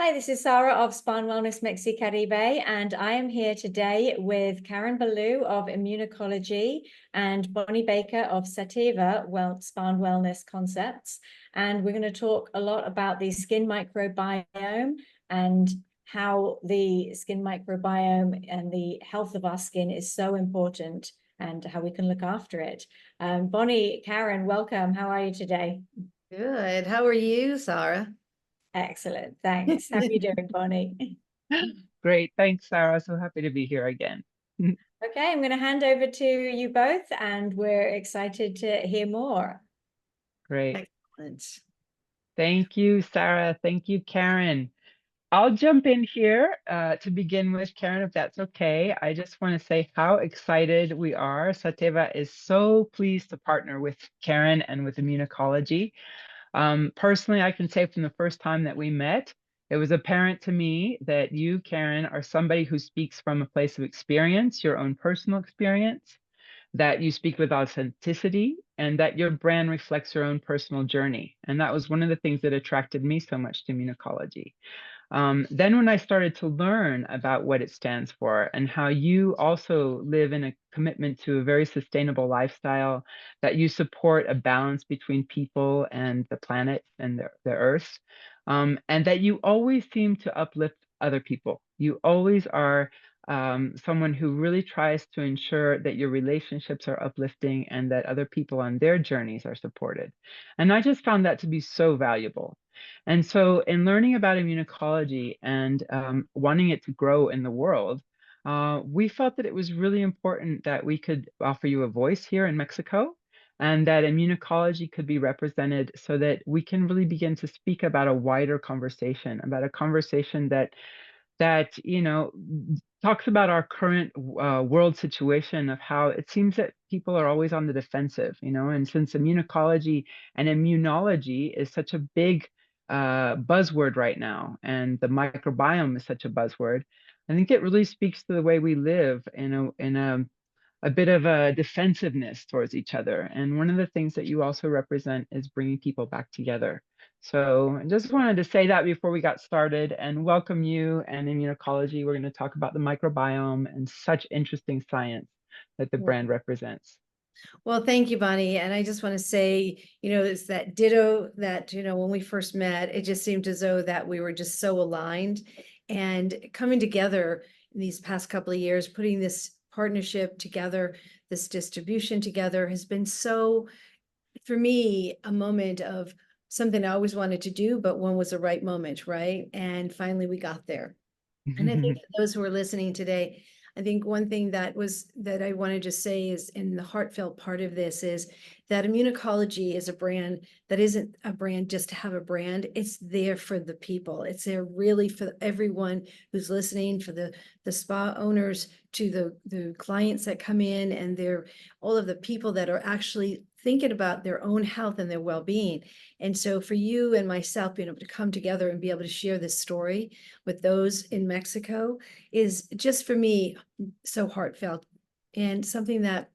Hi, this is Sarah of Spa and Wellness MexiCaribe, and I am here today with Karen Ballou of Immunocologie and Bonnie Baker of Sativa Spa and Wellness Concepts. And we're going to talk a lot about the skin microbiome and how the skin microbiome and the health of our skin is so important and how we can look after it. Bonnie, Karen, welcome. How are you today? Good. How are you, Sarah? Excellent. Thanks. How are you doing, Bonnie? Great. Thanks, Sarah. So happy to be here again. Okay, I'm going to hand over to you both, and we're excited to hear more. Great. Excellent. Thank you, Sarah. Thank you, Karen. I'll jump in here to begin with, Karen, if that's okay. I just want to say how excited we are. Sativa is so pleased to partner with Karen and with Immunocologie. Personally, I can say from the first time that we met, it was apparent to me that you, Karen, are somebody who speaks from a place of experience, your own personal experience, that you speak with authenticity, and that your brand reflects your own personal journey. And that was one of the things that attracted me so much to Immunocologie. Then when I started to learn about what it stands for and how you also live in a commitment to a very sustainable lifestyle, that you support a balance between people and the planet and the earth, and that you always seem to uplift other people. You always are someone who really tries to ensure that your relationships are uplifting and that other people on their journeys are supported. And I just found that to be so valuable. And so, in learning about immunocology and wanting it to grow in the world, we felt that it was really important that we could offer you a voice here in Mexico and that immunocology could be represented so that we can really begin to speak about a wider conversation, about a conversation that talks about our current world situation of how it seems that people are always on the defensive, and since immunocology and immunology is such a big buzzword right now, and the microbiome is such a buzzword, I think it really speaks to the way we live in a bit of a defensiveness towards each other. And one of the things that you also represent is bringing people back together. So I just wanted to say that before we got started and welcome you and Immunocologie. We're going to talk about the microbiome and such interesting science that the brand represents. Well, thank you, Bonnie. And I just want to say, it's that ditto that, when we first met, it just seemed as though that we were just so aligned and coming together in these past couple of years, putting this partnership together, this distribution together has been so, for me, a moment of something I always wanted to do, but when was the right moment, right? And finally we got there. And I think for those who are listening today, I think one thing that I wanted to say is, in the heartfelt part of this, is that Immunocologie is a brand that isn't a brand just to have a brand. It's there for the people. It's there really for everyone who's listening, for the spa owners, to the clients that come in, and they're all of the people that are actually thinking about their own health and their well-being. And so for you and myself being able to come together and be able to share this story with those in Mexico is just, for me, so heartfelt and something that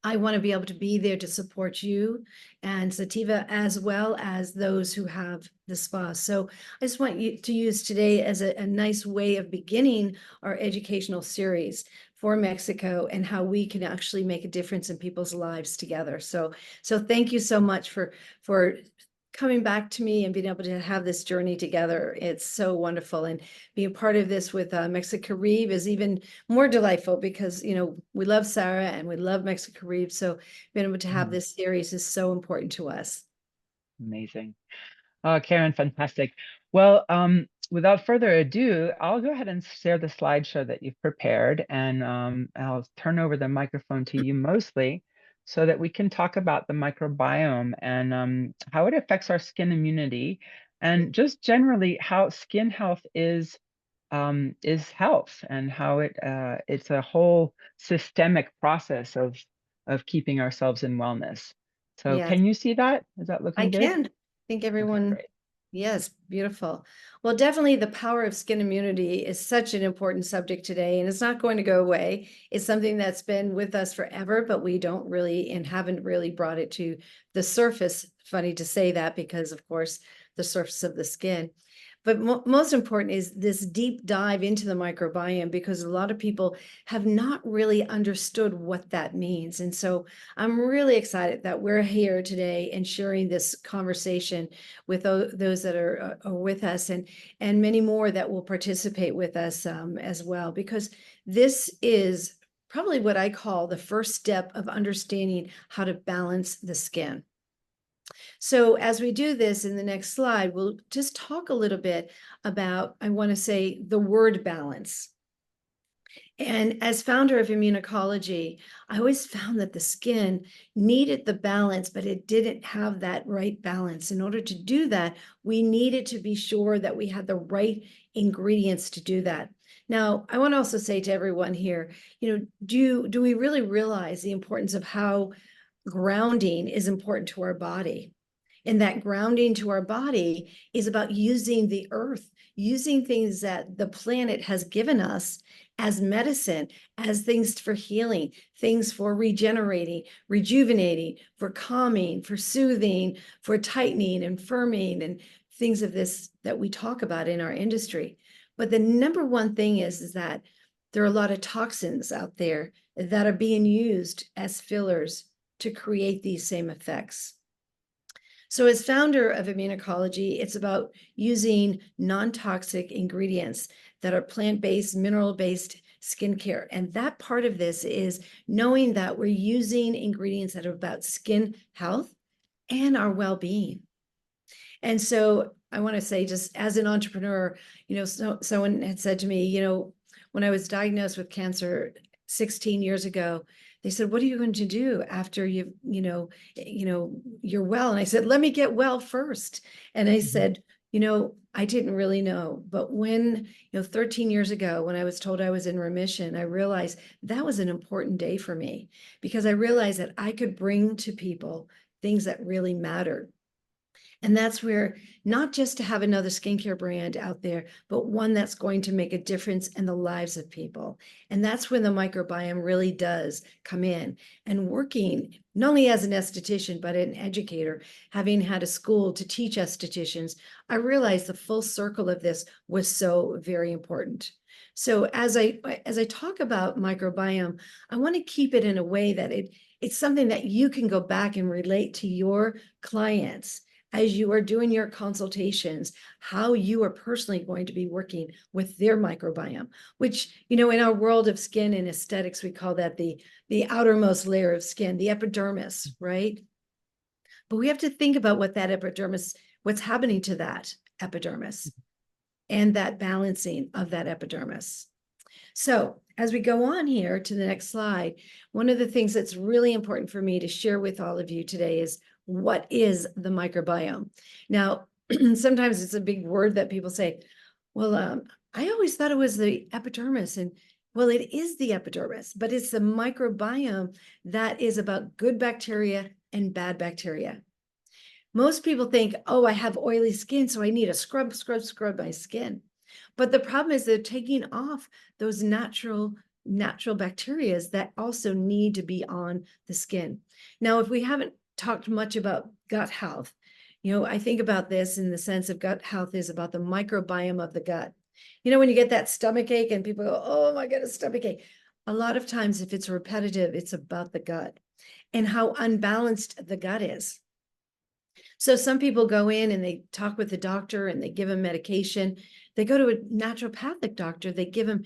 I want to be able to be there to support you and Sativa, as well as those who have the spa. So I just want you to use today as a nice way of beginning our educational series for Mexico and how we can actually make a difference in people's lives together. So thank you so much for coming back to me and being able to have this journey together. It's so wonderful. And being part of this with MexiCaribe is even more delightful because, we love Sarah and we love MexiCaribe. So being able to have this series is so important to us. Amazing. Karen, fantastic. Well, without further ado, I'll go ahead and share the slideshow that you've prepared, and I'll turn over the microphone to you mostly so that we can talk about the microbiome and how it affects our skin immunity, and just generally how skin health is health, and how it's a whole systemic process of keeping ourselves in wellness. So Yes, can you see that? Is that I looking good? can. I think Okay, everyone. great. Yes, beautiful. Well, definitely the power of skin immunity is such an important subject today, and it's not going to go away. It's something that's been with us forever, but we don't really and haven't really brought it to the surface. Funny to say that because, of course, the surface of the skin. But most important is this deep dive into the microbiome, because a lot of people have not really understood what that means. And so I'm really excited that we're here today and sharing this conversation with those that are with us, and many more that will participate with us as well, because this is probably what I call the first step of understanding how to balance the skin. So as we do this in the next slide, we'll just talk a little bit about, I want to say, the word balance. And as founder of Immunocologie, I always found that the skin needed the balance, but it didn't have that right balance. In order to do that, we needed to be sure that we had the right ingredients to do that. Now, I want to also say to everyone here, do we really realize the importance of how grounding is important to our body? And that grounding to our body is about using the earth, using things that the planet has given us as medicine, as things for healing, things for regenerating, rejuvenating, for calming, for soothing, for tightening and firming, and things of this that we talk about in our industry. But the number one thing is that there are a lot of toxins out there that are being used as fillers to create these same effects. So as founder of Immunocologie, it's about using non-toxic ingredients that are plant-based, mineral-based skincare. And that part of this is knowing that we're using ingredients that are about skin health and our well-being. And so I want to say, just as an entrepreneur, someone had said to me, when I was diagnosed with cancer 16 years ago, they said, what are you going to do after you're well? And I said, let me get well first. And I said, I didn't really know. But when, 13 years ago, when I was told I was in remission, I realized that was an important day for me, because I realized that I could bring to people things that really mattered. And that's where, not just to have another skincare brand out there, but one that's going to make a difference in the lives of people. And that's when the microbiome really does come in. And working not only as an esthetician, but an educator, having had a school to teach estheticians, I realized the full circle of this was so very important. So as I talk about microbiome, I want to keep it in a way that it's something that you can go back and relate to your clients as you are doing your consultations, how you are personally going to be working with their microbiome, which, in our world of skin and aesthetics, we call that the outermost layer of skin, the epidermis, right? But we have to think about what that epidermis, what's happening to that epidermis and that balancing of that epidermis. So as we go on here to the next slide, one of the things that's really important for me to share with all of you today is, what is the microbiome? Now, sometimes it's a big word that people say, well, I always thought it was the epidermis. And well, it is the epidermis, but it's the microbiome that is about good bacteria and bad bacteria. Most people think, oh, I have oily skin, so I need to scrub my skin. But the problem is they're taking off those natural bacteria that also need to be on the skin. Now, if we haven't talked much about gut health, I think about this in the sense of gut health is about the microbiome of the gut. When you get that stomach ache and people go, oh my God, a stomach ache. A lot of times, if it's repetitive, it's about the gut and how unbalanced the gut is. So some people go in and they talk with the doctor and they give them medication. They go to a naturopathic doctor, they give them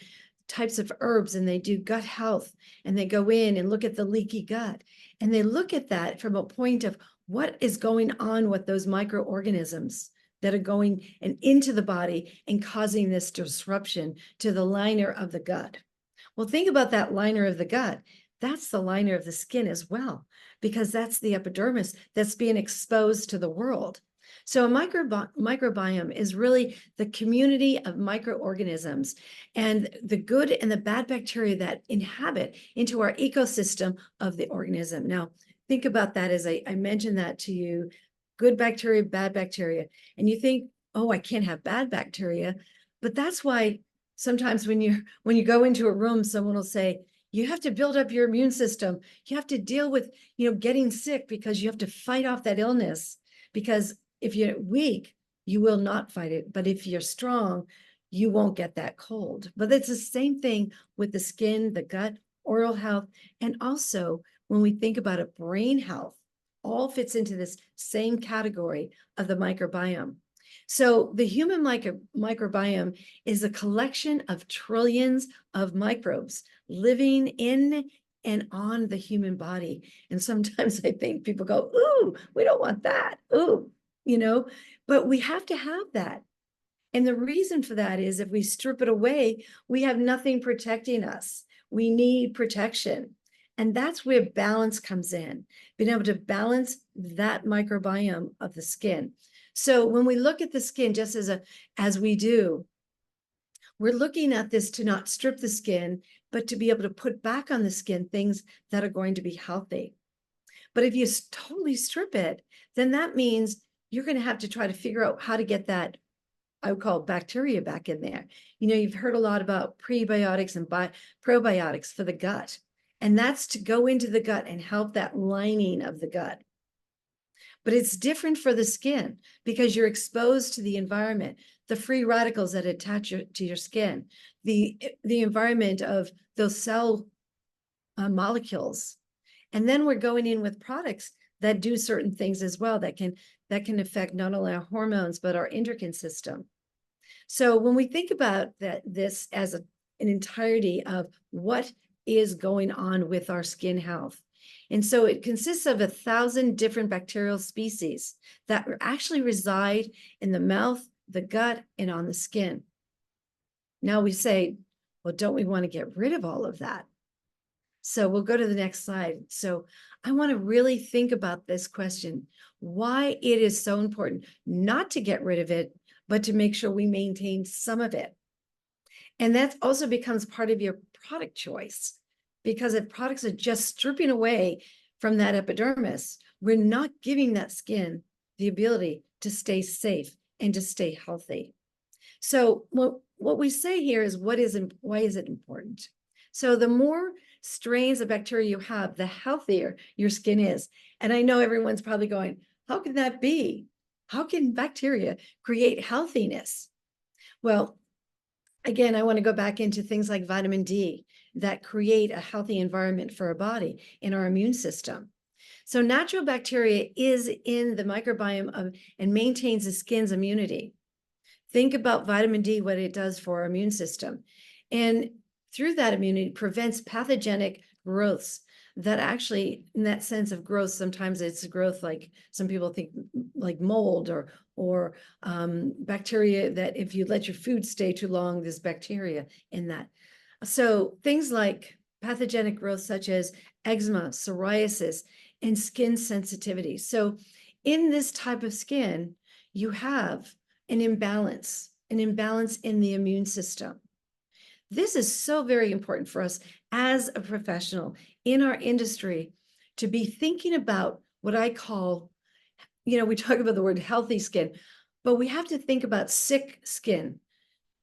types of herbs and they do gut health, and they go in and look at the leaky gut. And they look at that from a point of what is going on with those microorganisms that are going and into the body and causing this disruption to the liner of the gut. Well, think about that liner of the gut. That's the liner of the skin as well, because that's the epidermis that's being exposed to the world. So a microbiome is really the community of microorganisms and the good and the bad bacteria that inhabit into our ecosystem of the organism. Now, think about that as I mentioned that to you, good bacteria, bad bacteria. And you think, oh, I can't have bad bacteria. But that's why sometimes when you go into a room, someone will say, you have to build up your immune system. You have to deal with, getting sick, because you have to fight off that illness. Because if you're weak, you will not fight it. But if you're strong, you won't get that cold. But it's the same thing with the skin, the gut, oral health, and also when we think about a brain health, all fits into this same category of the microbiome. So the human microbiome is a collection of trillions of microbes living in and on the human body. And sometimes I think people go, ooh, we don't want that. Ooh, but we have to have that. And the reason for that is if we strip it away, we have nothing protecting us. We need protection. And that's where balance comes in, being able to balance that microbiome of the skin. So when we look at the skin, just as we do, we're looking at this to not strip the skin, but to be able to put back on the skin things that are going to be healthy. But if you totally strip it, then that means you're going to have to try to figure out how to get that, I would call it, bacteria back in there. You've heard a lot about prebiotics and probiotics for the gut. And that's to go into the gut and help that lining of the gut. But it's different for the skin because you're exposed to the environment, the free radicals that attach to your skin, the environment of those cell molecules. And then we're going in with products that do certain things as well that can affect not only our hormones, but our endocrine system. So when we think about this as an entirety of what is going on with our skin health. And so it consists of 1,000 different bacterial species that actually reside in the mouth, the gut, and on the skin. Now we say, well, don't we want to get rid of all of that? So we'll go to the next slide. So I want to really think about this question, why it is so important not to get rid of it, but to make sure we maintain some of it. And that also becomes part of your product choice, because if products are just stripping away from that epidermis, we're not giving that skin the ability to stay safe and to stay healthy. So what we say here is why is it important? So the more strains of bacteria you have, the healthier your skin is. And I know everyone's probably going, how can that be? How can bacteria create healthiness? Well, again, I want to go back into things like vitamin D that create a healthy environment for our body and our immune system. So natural bacteria is in the microbiome and maintains the skin's immunity. Think about vitamin D, what it does for our immune system. And through that immunity, prevents pathogenic growths that actually, in that sense of growth, sometimes it's growth like some people think like mold or bacteria that if you let your food stay too long, there's bacteria in that. So things like pathogenic growth such as eczema, psoriasis, and skin sensitivity. So in this type of skin, you have an imbalance in the immune system. This is so very important for us as a professional in our industry to be thinking about what I call, we talk about the word healthy skin, but we have to think about sick skin,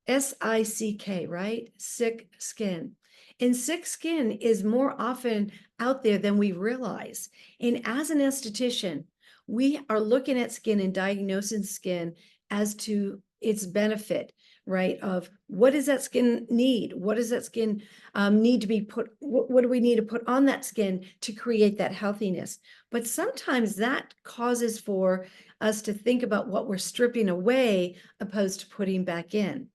S-I-C-K, right? Sick skin. And sick skin is more often out there than we realize. And as an esthetician, we are looking at skin and diagnosing skin as to its benefit, right? Of what does that skin need? What does that skin need to be put? What do we need to put on that skin to create that healthiness? But sometimes that causes for us to think about what we're stripping away opposed to putting back in.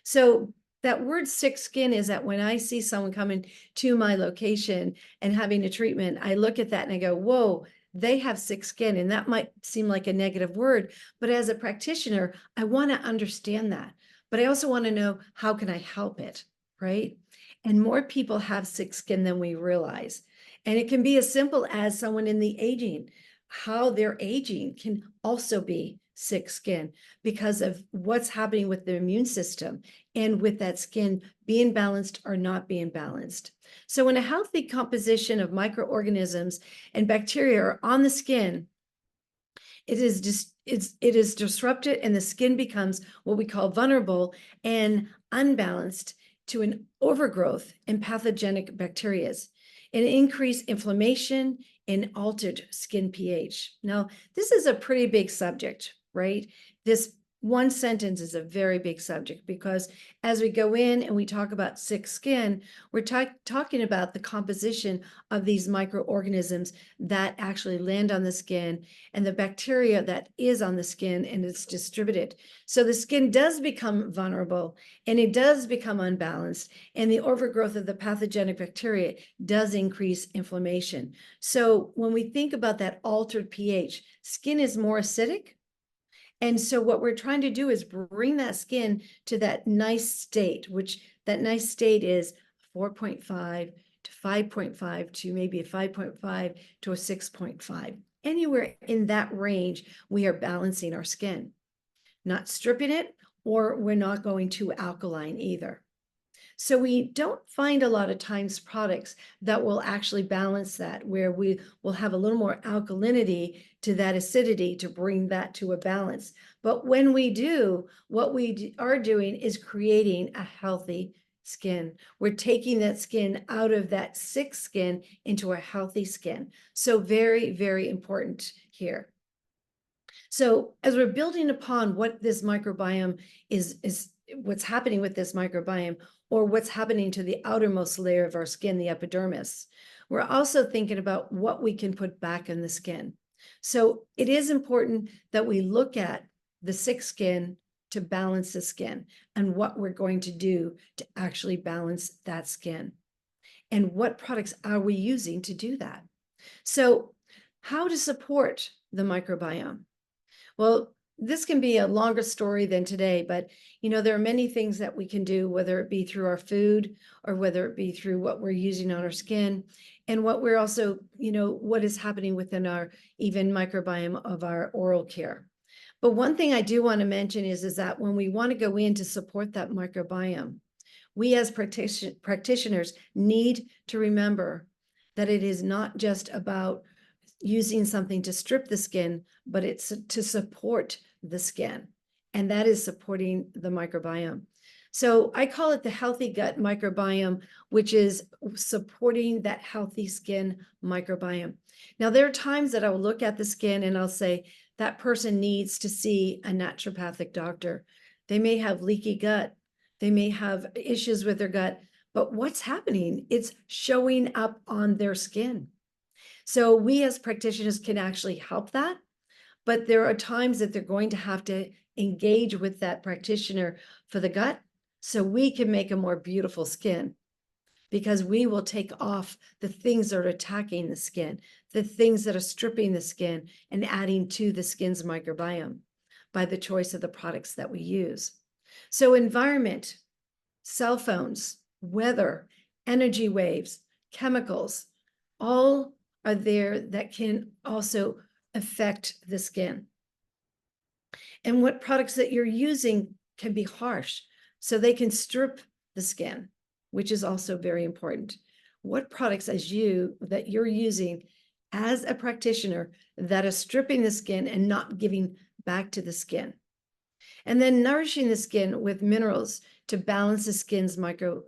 So that word sick skin is that when I see someone coming to my location and having a treatment, I look at that and I go, whoa, they have sick skin. And that might seem like a negative word, but as a practitioner, I want to understand that. But I also want to know, how can I help it, right? And more people have sick skin than we realize. And it can be as simple as someone in the aging, how they're aging can also be sick skin because of what's happening with the immune system and with that skin being balanced or not being balanced. So when a healthy composition of microorganisms and bacteria are on the skin, it is disrupted and the skin becomes what we call vulnerable and unbalanced to an overgrowth in pathogenic bacteria, and increased inflammation and altered skin pH. Now, this is a pretty big subject, right? This one sentence is a very big subject, because as we go in and we talk about sick skin, we're talking about the composition of these microorganisms that actually land on the skin and the bacteria that is on the skin, and it's distributed. So the skin does become vulnerable and it does become unbalanced, and the overgrowth of the pathogenic bacteria does increase inflammation. So when we think about that altered pH, skin is more acidic. And so what we're trying to do is bring that skin to that nice state, which that nice state is 4.5 to 5.5 to maybe a 5.5 to a 6.5. Anywhere in that range, we are balancing our skin, not stripping it, or we're not going too alkaline either. So we don't find a lot of times products that will actually balance that, where we will have a little more alkalinity to that acidity to bring that to a balance. But when we do, what we are doing is creating a healthy skin. We're taking that skin out of that sick skin into a healthy skin. So very, very important here. So as we're building upon what this microbiome is what's happening with this microbiome, or what's happening to the outermost layer of our skin, the epidermis, we're also thinking about what we can put back in the skin. So it is important that we look at the sick skin to balance the skin, and what we're going to do to actually balance that skin. And what products are we using to do that? So how to support the microbiome? Well, this can be a longer story than today, but there are many things that we can do, whether it be through our food or whether it be through what we're using on our skin, and what we're also, what is happening within our even microbiome of our oral care. But one thing I do want to mention is that when we want to go in to support that microbiome, we as practitioners need to remember that it is not just about using something to strip the skin, but it's to support the skin, and that is supporting the microbiome. So I call it the healthy gut microbiome, which is supporting that healthy skin microbiome. Now, there are times that I will look at the skin and I'll say that person needs to see a naturopathic doctor. They may have leaky gut. They may have issues with their gut, but what's happening? It's showing up on their skin. So we as practitioners can actually help that, but there are times that they're going to have to engage with that practitioner for the gut, so we can make a more beautiful skin, because we will take off the things that are attacking the skin, the things that are stripping the skin and adding to the skin's microbiome by the choice of the products that we use. So environment, cell phones, weather, energy waves, chemicals, all are there that can also affect the skin. And what products that you're using can be harsh, so they can strip the skin, which is also very important. What products that you're using as a practitioner that are stripping the skin and not giving back to the skin. And then nourishing the skin with minerals to balance the skin's microbiome.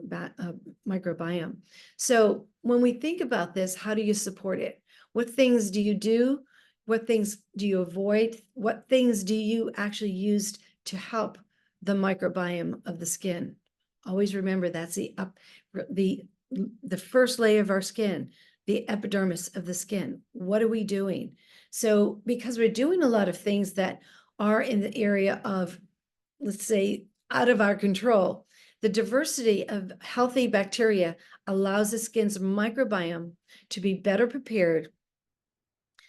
So when we think about this, how do you support it? What things do you do? What things do you avoid? What things do you actually use to help the microbiome of the skin? Always remember that's the first layer of our skin, the epidermis of the skin. What are we doing? So because we're doing a lot of things that are in the area of, let's say, out of our control, the diversity of healthy bacteria allows the skin's microbiome to be better prepared.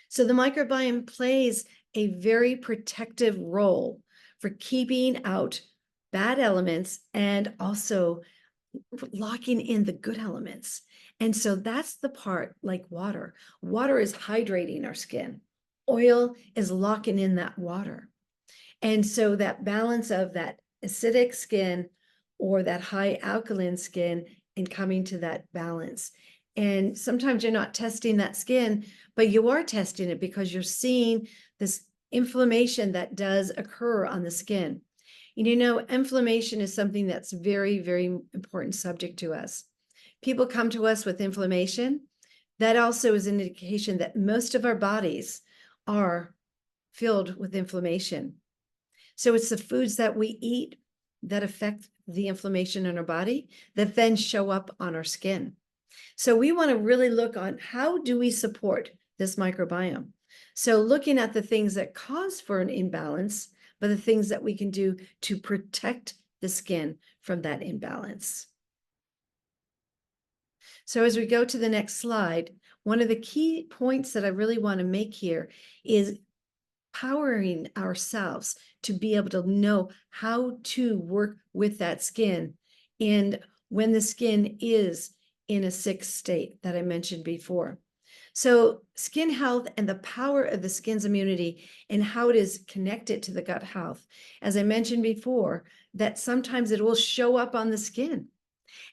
So the microbiome plays a very protective role for keeping out bad elements and also locking in the good elements. And so that's the part like water. Water is hydrating our skin. Oil is locking in that water. And so that balance of that acidic skin or that high alkaline skin and coming to that balance. And sometimes you're not testing that skin, but you are testing it because you're seeing this inflammation that does occur on the skin. Inflammation is something that's very, very important subject to us. People come to us with inflammation. That also is an indication that most of our bodies are filled with inflammation. So it's the foods that we eat that affect the inflammation in our body that then show up on our skin. So we want to really look on how do we support this microbiome? So looking at the things that cause for an imbalance, but the things that we can do to protect the skin from that imbalance. So as we go to the next slide, one of the key points that I really want to make here is powering ourselves to be able to know how to work with that skin. And when the skin is in a sick state that I mentioned before. So skin health and the power of the skin's immunity and how it is connected to the gut health. As I mentioned before, that sometimes it will show up on the skin.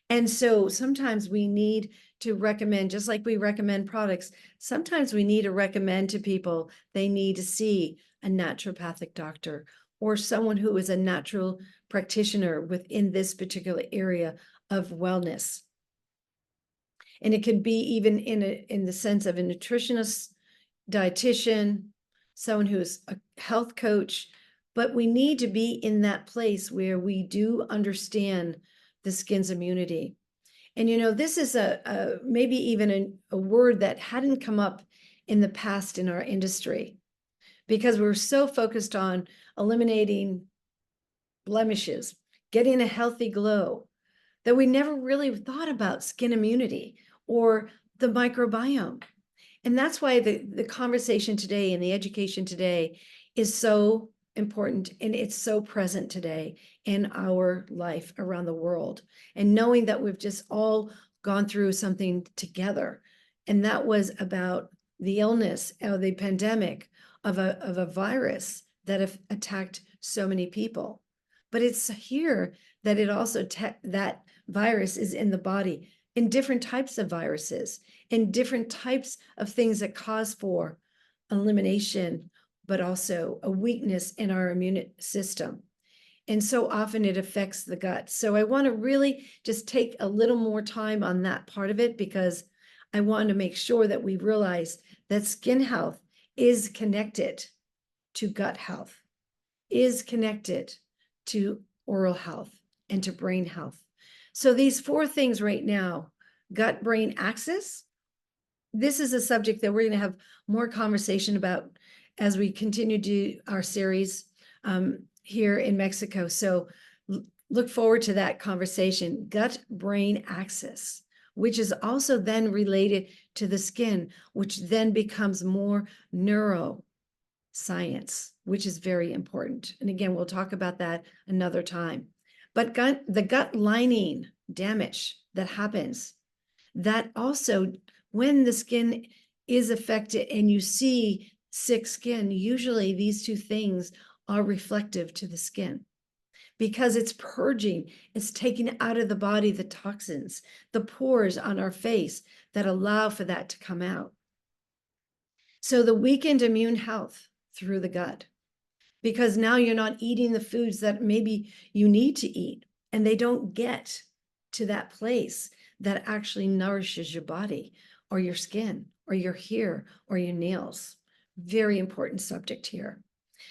And so sometimes we need to recommend, just like we recommend products, sometimes we need to recommend to people they need to see a naturopathic doctor or someone who is a natural practitioner within this particular area of wellness. And it could be even in the sense of a nutritionist, dietitian, someone who's a health coach, but we need to be in that place where we do understand the skin's immunity. And this is maybe even a word that hadn't come up in the past in our industry, because we're so focused on eliminating blemishes, getting a healthy glow, that we never really thought about skin immunity or the microbiome. And that's why the conversation today and the education today is so important, and it's so present today in our life around the world. And knowing that we've just all gone through something together, and that was about the illness or the pandemic of a virus that have attacked so many people. But it's here that it also that virus is in the body, in different types of viruses, in different types of things that cause for elimination, but also a weakness in our immune system. And so often it affects the gut. So I want to really just take a little more time on that part of it, because I want to make sure that we realize that skin health is connected to gut health, is connected to oral health and to brain health. So these 4 things right now, gut-brain axis, this is a subject that we're going to have more conversation about as we continue to our series here in Mexico. So look forward to that conversation, gut-brain axis, which is also then related to the skin, which then becomes more neuroscience, which is very important. And again, we'll talk about that another time. But the gut lining damage that happens, that also, when the skin is affected and you see sick skin, usually these 2 things are reflective to the skin, because it's purging, it's taking out of the body the toxins, the pores on our face that allow for that to come out. So the weakened immune health through the gut, because now you're not eating the foods that maybe you need to eat, and they don't get to that place that actually nourishes your body or your skin or your hair or your nails. Very important subject here.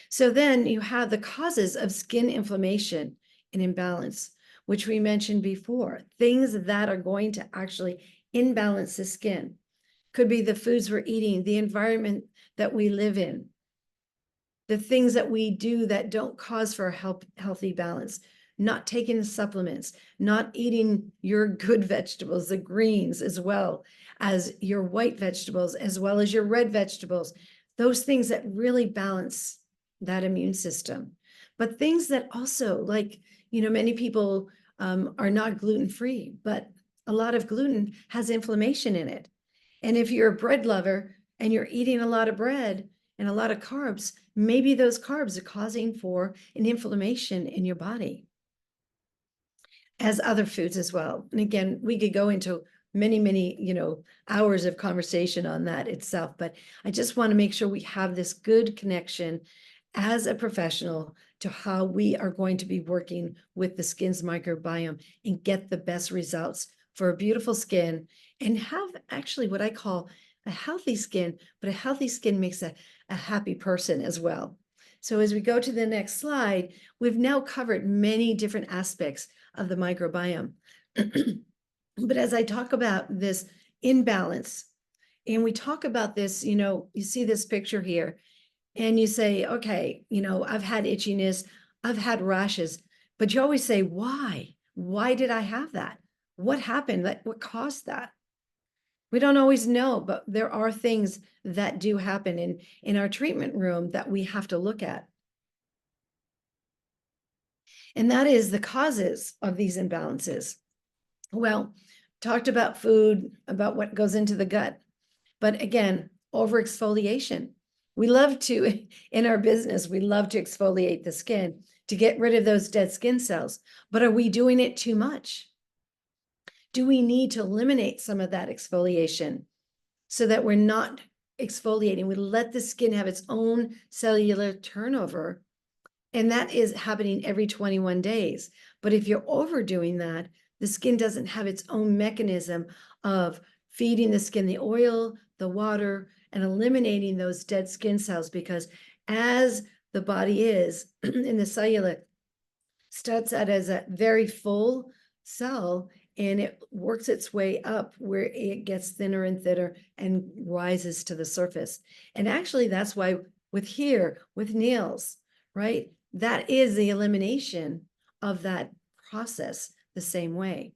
So then you have the causes of skin inflammation and imbalance, which we mentioned before, things that are going to actually imbalance the skin. Could be the foods we're eating, the environment that we live in, the things that we do that don't cause for a healthy balance, not taking the supplements, not eating your good vegetables, the greens, as well as your white vegetables, as well as your red vegetables, those things that really balance that immune system. But things that also, like, many people are not gluten-free, but a lot of gluten has inflammation in it. And if you're a bread lover and you're eating a lot of bread and a lot of carbs, maybe those carbs are causing for an inflammation in your body, as other foods as well. And again, we could go into many, hours of conversation on that itself, but I just want to make sure we have this good connection as a professional to how we are going to be working with the skin's microbiome and get the best results for a beautiful skin, and have actually what I call a healthy skin, but a healthy skin makes a happy person as well. So as we go to the next slide, we've now covered many different aspects of the microbiome. But as I talk about this imbalance, and we talk about this, you see this picture here, and you say, okay, I've had itchiness, I've had rashes, but you always say, why? Why did I have that? What happened? What caused that? We don't always know, but there are things that do happen in our treatment room that we have to look at. And that is the causes of these imbalances. Well, talked about food, about what goes into the gut. But again, overexfoliation. We love to, in our business, we love to exfoliate the skin to get rid of those dead skin cells. But are we doing it too much? Do we need to eliminate some of that exfoliation so that we're not exfoliating? We let the skin have its own cellular turnover, and that is happening every 21 days. But if you're overdoing that, the skin doesn't have its own mechanism of feeding the skin the oil, the water, and eliminating those dead skin cells, because as the body is in the cellular, starts out as a very full cell, and it works its way up where it gets thinner and thinner and rises to the surface. And actually, that's why with nails, right? That is the elimination of that process the same way.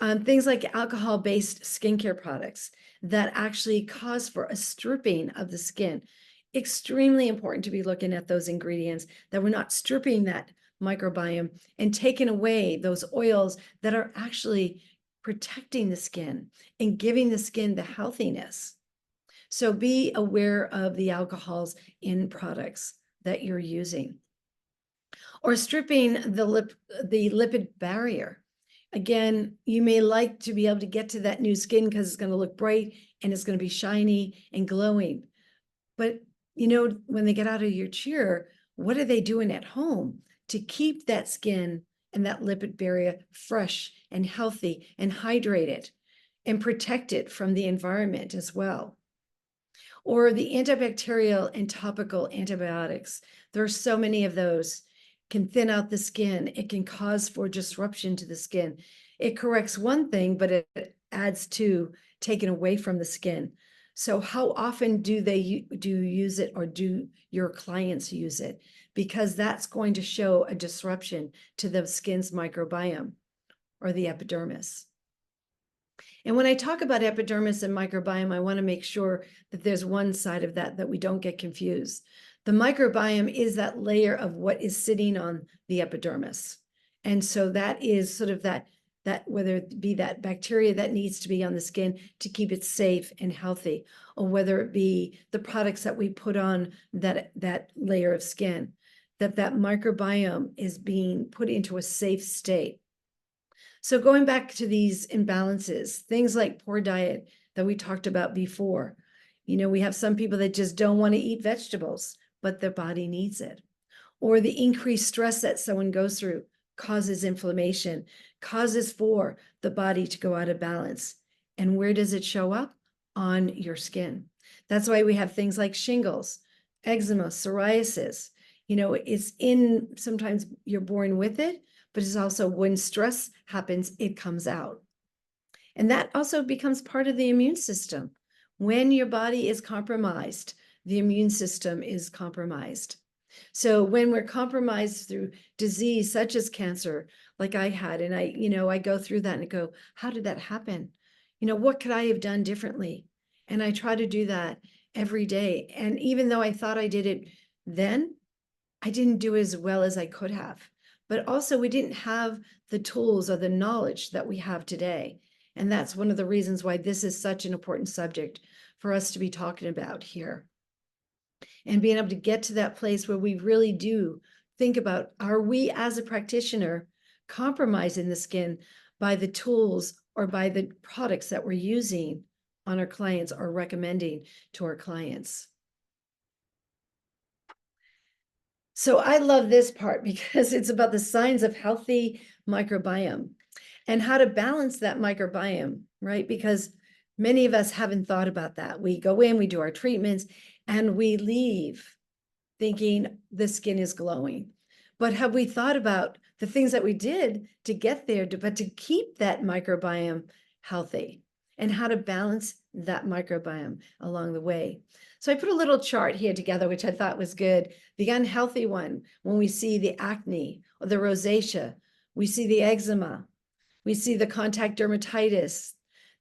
Things like alcohol-based skincare products that actually cause for a stripping of the skin. Extremely important to be looking at those ingredients, that we're not stripping that microbiome and taking away those oils that are actually protecting the skin and giving the skin the healthiness. So be aware of the alcohols in products that you're using. Or stripping the lipid barrier. Again, you may like to be able to get to that new skin because it's going to look bright and it's going to be shiny and glowing. But, when they get out of your chair, what are they doing at home to keep that skin and that lipid barrier fresh and healthy and hydrated and protect it from the environment as well? Or the antibacterial and topical antibiotics. There are so many of those. Can thin out the skin. It can cause for disruption to the skin. It corrects one thing, but it adds to taking away from the skin. So how often do you use it, or do your clients use it? Because that's going to show a disruption to the skin's microbiome or the epidermis. And when I talk about epidermis and microbiome, I want to make sure that there's one side of that we don't get confused. The microbiome is that layer of what is sitting on the epidermis. And so that is sort of that whether it be that bacteria that needs to be on the skin to keep it safe and healthy, or whether it be the products that we put on that layer of skin, that microbiome is being put into a safe state. So going back to these imbalances, things like poor diet that we talked about before, we have some people that just don't want to eat vegetables, but their body needs it. Or the increased stress that someone goes through causes inflammation, causes for the body to go out of balance. And where does it show up? On your skin. That's why we have things like shingles, eczema, psoriasis. Sometimes you're born with it, but it's also when stress happens, it comes out. And that also becomes part of the immune system. When your body is compromised, the immune system is compromised. So when we're compromised through disease such as cancer, like I had, and I go through that and I go, how did that happen? What could I have done differently? And I try to do that every day. And even though I thought I did it then, I didn't do as well as I could have. But also we didn't have the tools or the knowledge that we have today. And that's one of the reasons why this is such an important subject for us to be talking about here. And being able to get to that place where we really do think about, are we as a practitioner compromising the skin by the tools or by the products that we're using on our clients or recommending to our clients? So I love this part because it's about the signs of healthy microbiome and how to balance that microbiome, right? Because many of us haven't thought about that. We go in, we do our treatments, and we leave thinking the skin is glowing. But have we thought about the things that we did to get there, but to keep that microbiome healthy, and how to balance that microbiome along the way? So I put a little chart here together, which I thought was good. The unhealthy one, when we see the acne or the rosacea, we see the eczema, we see the contact dermatitis,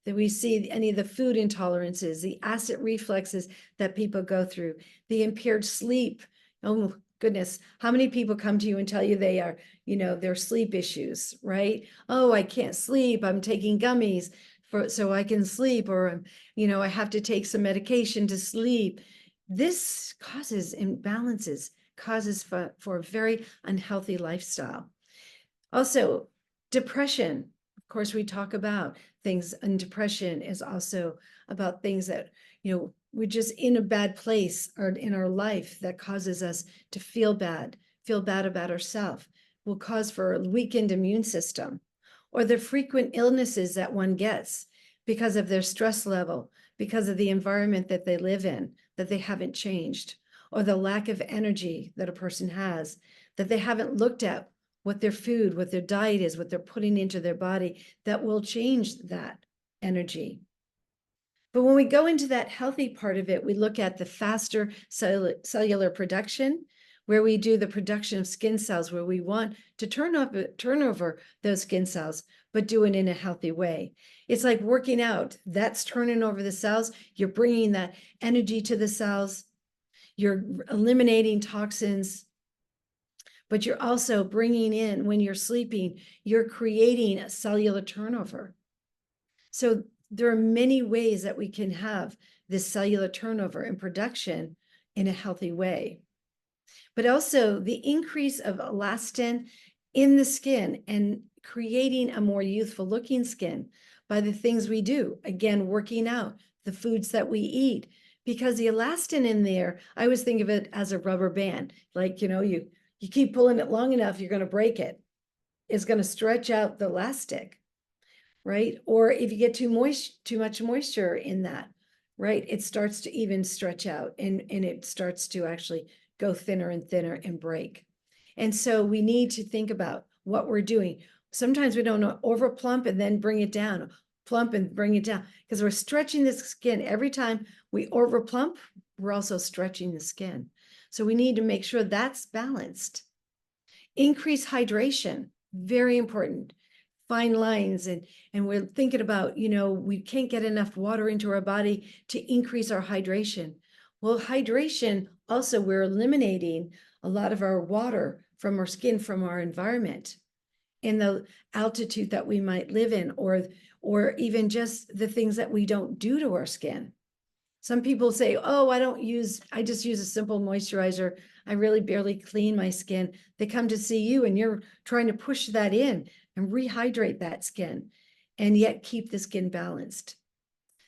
that we see any of the food intolerances, the acid refluxes that people go through, the impaired sleep. Oh goodness, how many people come to you and tell you they are, their sleep issues, right? Oh, I can't sleep, I'm taking gummies so I can sleep, or, I have to take some medication to sleep. This causes imbalances, causes for a very unhealthy lifestyle. Also, depression. Of course, we talk about things, and depression is also about things that, we're just in a bad place or in our life that causes us to feel bad about ourselves, will cause for a weakened immune system, or the frequent illnesses that one gets because of their stress level, because of the environment that they live in, that they haven't changed, or the lack of energy that a person has, that they haven't looked at what their food, what their diet is, what they're putting into their body that will change that energy. But when we go into that healthy part of it, we look at the faster cellular production, where we do the production of skin cells, where we want to turn over those skin cells, but do it in a healthy way. It's like working out. That's turning over the cells. You're bringing that energy to the cells. You're eliminating toxins, but you're also bringing in, when you're sleeping, you're creating a cellular turnover. So there are many ways that we can have this cellular turnover and production in a healthy way. But also the increase of elastin in the skin and creating a more youthful looking skin by the things we do. Again, working out, the foods that we eat, because the elastin in there, I always think of it as a rubber band. Like, you keep pulling it long enough, you're going to break it. It's going to stretch out the elastic, right? Or if you get too much moisture in that, right, it starts to even stretch out, and it starts to actually go thinner and thinner and break. And so we need to think about what we're doing. Sometimes we don't over plump and then bring it down, plump and bring it down, because we're stretching the skin. Every time we over plump, we're also stretching the skin. So we need to make sure that's balanced. Increase hydration, very important. Fine lines, and we're thinking about, we can't get enough water into our body to increase our hydration. Well, hydration also, we're eliminating a lot of our water from our skin, from our environment, in the altitude that we might live in, or even just the things that we don't do to our skin. Some people say, oh, I just use a simple moisturizer. I really barely clean my skin. They come to see you and you're trying to push that in and rehydrate that skin, and yet keep the skin balanced.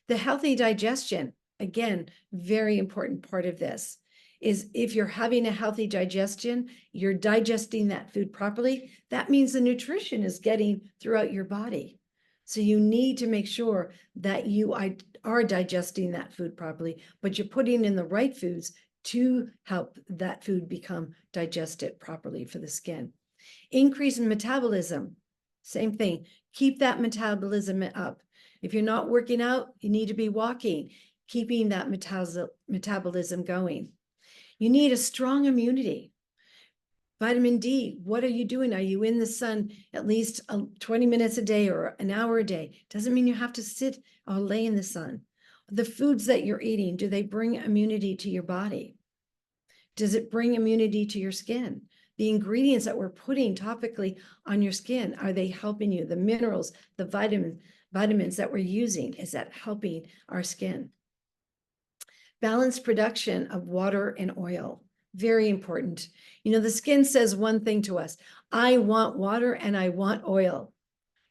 The healthy digestion, again, very important part of this, is if you're having a healthy digestion, you're digesting that food properly, that means the nutrition is getting throughout your body. So you need to make sure that you are digesting that food properly, but you're putting in the right foods to help that food become digested properly for the skin. Increase in metabolism, same thing. Keep that metabolism up. If you're not working out, you need to be walking, keeping that metabolism going. You need a strong immunity. Vitamin D, what are you doing? Are you in the sun at least 20 minutes a day or an hour a day? Doesn't mean you have to sit or lay in the sun. The foods that you're eating, do they bring immunity to your body? Does it bring immunity to your skin? The ingredients that we're putting topically on your skin, are they helping you? The minerals, the vitamins that we're using, is that helping our skin? Balanced production of water and oil, very important. The skin says one thing to us: I want water and I want oil.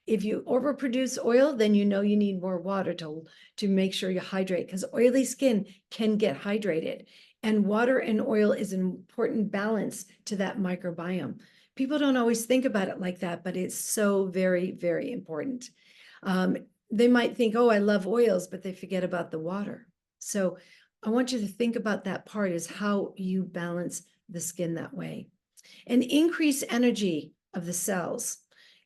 If you overproduce oil, then you need more water to make sure you hydrate, because oily skin can get hydrated. And water and oil is an important balance to that microbiome. People don't always think about it like that, but it's so very, very important. They might think, oh, I love oils, but they forget about the water. So I want you to think about that part, is how you balance the skin that way. And increase energy of the cells,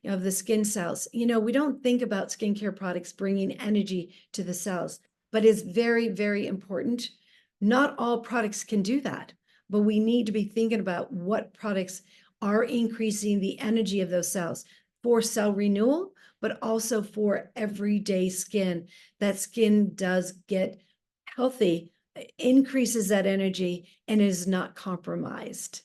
of the skin cells. You know, we don't think about skincare products bringing energy to the cells, but it's very, very important. Not all products can do that, but we need to be thinking about what products are increasing the energy of those cells for cell renewal, but also for everyday skin. That skin does get healthy, increases that energy, and is not compromised.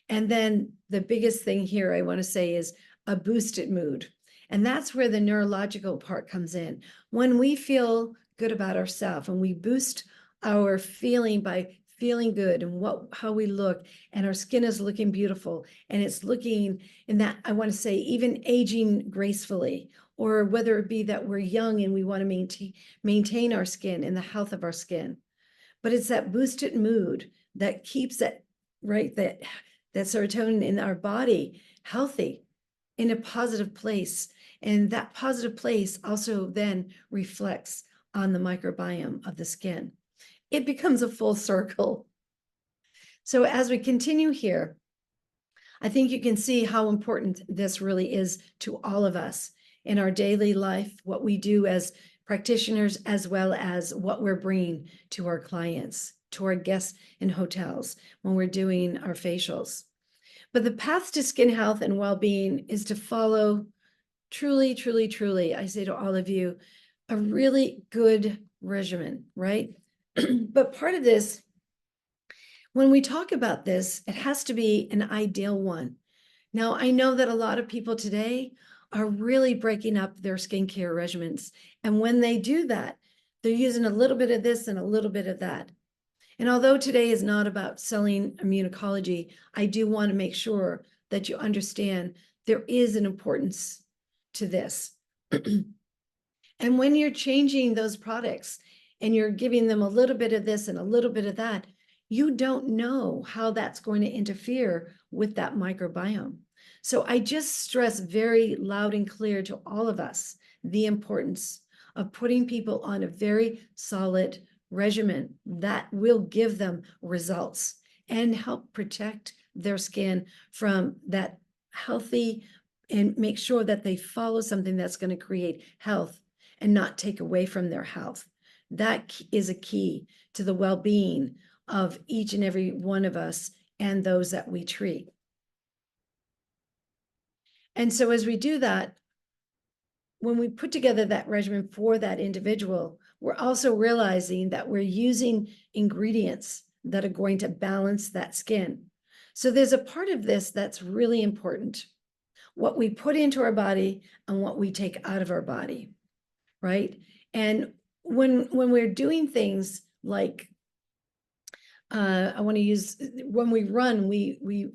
And then the biggest thing here I want to say is a boosted mood. And that's where the neurological part comes in. When we feel good about ourselves and we boost our feeling by feeling good and how we look, and our skin is looking beautiful, and it's looking in that, I want to say, even aging gracefully, or whether it be that we're young and we want to maintain our skin and the health of our skin. But it's that boosted mood that keeps that, right, that serotonin in our body healthy, in a positive place. And that positive place also then reflects on the microbiome of the skin. It becomes a full circle. So as we continue here, I think you can see how important this really is to all of us in our daily life, what we do as practitioners, as well as what we're bringing to our clients, to our guests in hotels when we're doing our facials. But the path to skin health and well-being is to follow truly, truly, truly, I say to all of you, a really good regimen, right? But part of this, when we talk about this, it has to be an ideal one. Now, I know that a lot of people today are really breaking up their skincare regimens. And when they do that, they're using a little bit of this and a little bit of that. And although today is not about selling immunocology, I do want to make sure that you understand there is an importance to this. And when you're changing those products and you're giving them a little bit of this and a little bit of that, you don't know how that's going to interfere with that microbiome. So I just stress very loud and clear to all of us the importance of putting people on a very solid regimen that will give them results and help protect their skin from that healthy, and make sure that they follow something that's going to create health and not take away from their health. That is a key to the well-being of each and every one of us and those that we treat. And so as we do that, when we put together that regimen for that individual, we're also realizing that we're using ingredients that are going to balance that skin. So there's a part of this that's really important. What we put into our body and what we take out of our body, right? And when we're doing things like, I want to use, when we run, we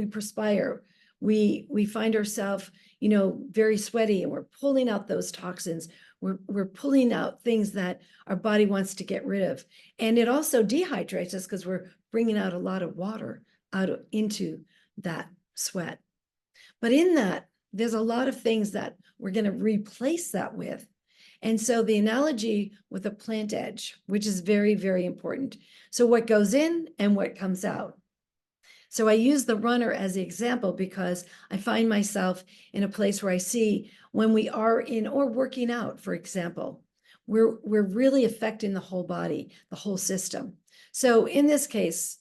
perspire, we find ourselves, you know, very sweaty, and we're pulling out those toxins. We're pulling out things that our body wants to get rid of. And it also dehydrates us because we're bringing out a lot of water into that sweat. But in that, there's a lot of things that we're going to replace that with. And so the analogy with a plant edge, which is very, very important. So what goes in and what comes out. So I use the runner as the example because I find myself in a place where I see when we are in or working out, for example, we're really affecting the whole body, the whole system. So in this case,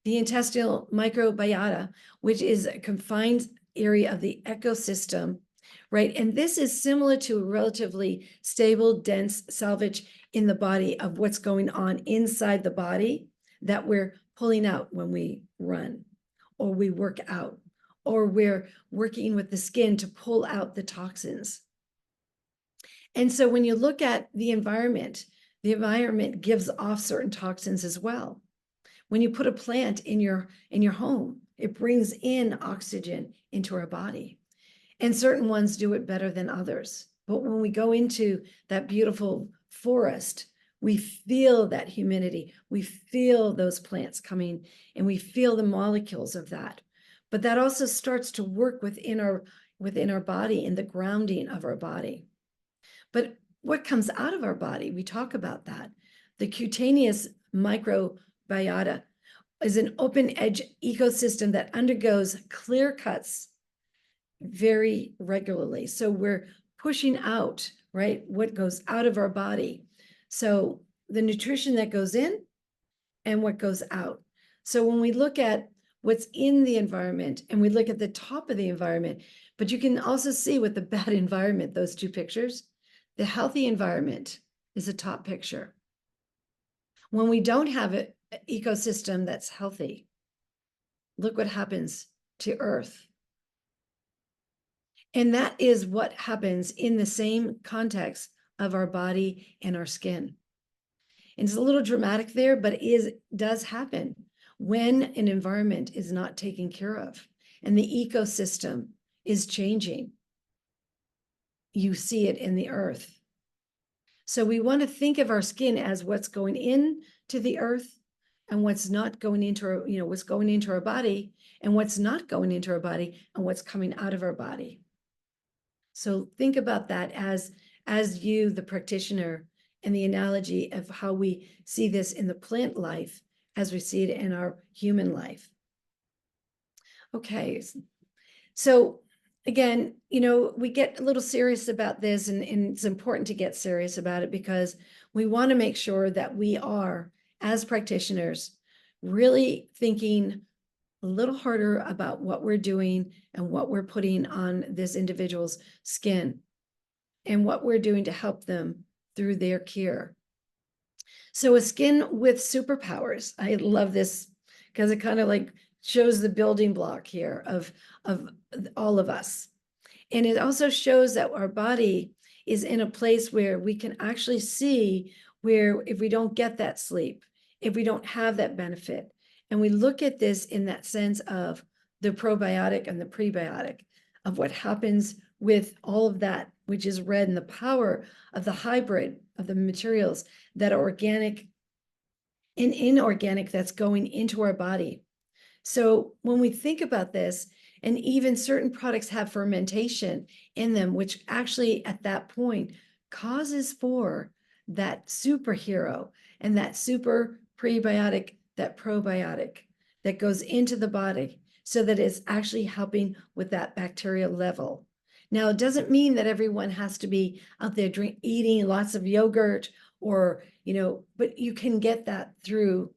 the intestinal microbiota, which is a confined area of the ecosystem, right? And this is similar to a relatively stable, dense salvage in the body of what's going on inside the body that we're pulling out when we run, or we work out, or we're working with the skin to pull out the toxins. And so when you look at the environment gives off certain toxins as well. When you put a plant in your home, it brings in oxygen into our body. And certain ones do it better than others. But when we go into that beautiful forest, we feel that humidity, we feel those plants coming, and we feel the molecules of that. But that also starts to work within our body, in the grounding of our body. But what comes out of our body, we talk about that. The cutaneous microbiota is an open edge ecosystem that undergoes clear cuts very regularly. So we're pushing out, right, what goes out of our body. So the nutrition that goes in and what goes out. So when we look at what's in the environment and we look at the top of the environment, but you can also see with the bad environment, those two pictures, the healthy environment is a top picture. When we don't have an ecosystem that's healthy, look what happens to Earth. And that is what happens in the same context of our body and our skin. And it's a little dramatic there, but it does happen when an environment is not taken care of and the ecosystem is changing. You see it in the earth. So we want to think of our skin as what's going into the earth and what's not going into our, what's going into our body and what's not going into our body and what's coming out of our body. So think about that as you, the practitioner, and the analogy of how we see this in the plant life as we see it in our human life. Okay, so again, we get a little serious about this, and it's important to get serious about it because we want to make sure that we are, as practitioners, really thinking a little harder about what we're doing and what we're putting on this individual's skin and what we're doing to help them through their care. So a skin with superpowers. I love this because it kind of like shows the building block here of all of us. And it also shows that our body is in a place where we can actually see where if we don't get that sleep, if we don't have that benefit, and we look at this in that sense of the probiotic and the prebiotic, of what happens with all of that, which is red, and the power of the hybrid of the materials that are organic and inorganic that's going into our body. So when we think about this, and even certain products have fermentation in them, which actually at that point causes for that superhero and that super prebiotic, that probiotic that goes into the body so that it's actually helping with that bacterial level. Now, it doesn't mean that everyone has to be out there eating lots of yogurt or, but you can get that through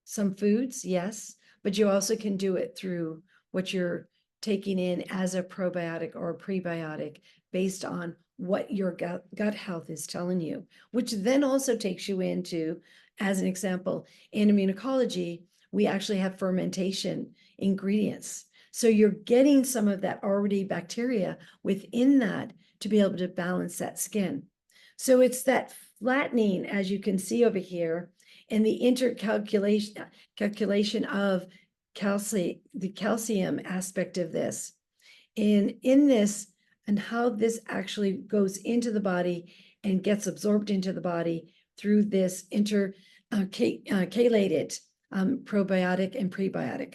some foods, yes, but you also can do it through what you're taking in as a probiotic or a prebiotic based on what your gut health is telling you, which then also takes you into, as an example, in immunocology, we actually have fermentation ingredients. So you're getting some of that already bacteria within that to be able to balance that skin. So it's that flattening, as you can see over here, and the calculation of the calcium aspect of this. And in this, and how this actually goes into the body and gets absorbed into the body through this chelated probiotic and prebiotic.